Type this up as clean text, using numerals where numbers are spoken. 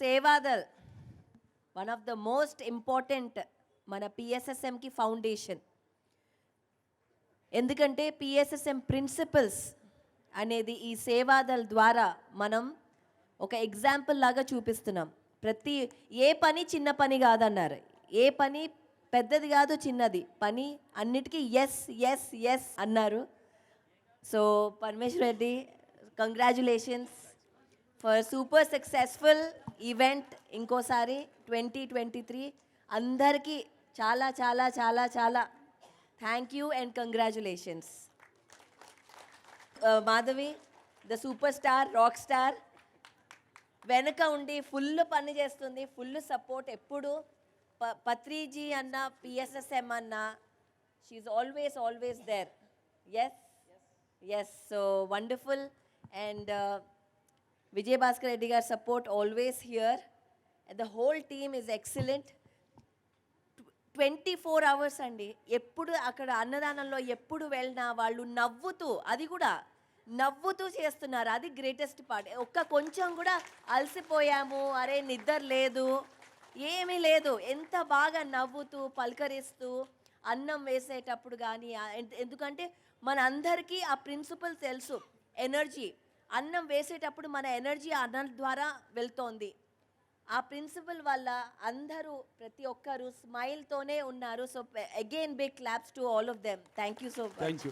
Seva Dal one of the most important మన పిఎస్ఎస్ఎంకి foundation. ఎందుకంటే PSSM principles అనేది ఈ సేవాదల్ ద్వారా మనం ఒక ఎగ్జాంపుల్ లాగా చూపిస్తున్నాం. ఏ పని చిన్న పని కాదన్నారు, ఏ పని పెద్దది కాదు చిన్నది, పని అన్నిటికీ ఎస్ ఎస్ ఎస్ అన్నారు. So Parameshwar Reddy, congratulations for super successful event. ఇంకోసారి 2023 అందరికీ చాలా చాలా చాలా చాలా thank you and congratulations. Madhavi the super star, rock star, వెనక ఉండి ఫుల్ పని చేస్తుంది, ఫుల్ సపోర్ట్ ఎప్పుడు. పత్రిజీ అన్న, పిఎస్ఎస్ఎం అన్న, she always there. Yes so wonderful. And Vijay Bhaskar Reddy గారి support always here. The whole team is excellent. 24 hours అండి. ఎప్పుడు అక్కడ అన్నదానంలో ఎప్పుడు వెళ్ళినా వాళ్ళు నవ్వుతూ, అది కూడా నవ్వుతూ చేస్తున్నారు. అది గ్రేటెస్ట్ పార్ట్. కొంచెం కూడా అలసిపోయాము, అరే నిద్ర లేదు, ఏమీ లేదు. ఎంత బాగా నవ్వుతూ పలకరిస్తూ అన్నం వేసేటప్పుడు కానీ, ఎందుకంటే మన అందరికీ ఆ ప్రిన్సిపల్ తెలుసు. ఎనర్జీ, అన్నం వేసేటప్పుడు మన ఎనర్జీ అన్నం ద్వారా వెళ్తోంది. ఆ ప్రిన్సిపల్ వల్ల అందరూ ప్రతి ఒక్కరూ స్మైల్తోనే ఉన్నారు. So again big claps to all of them. Thank you so much.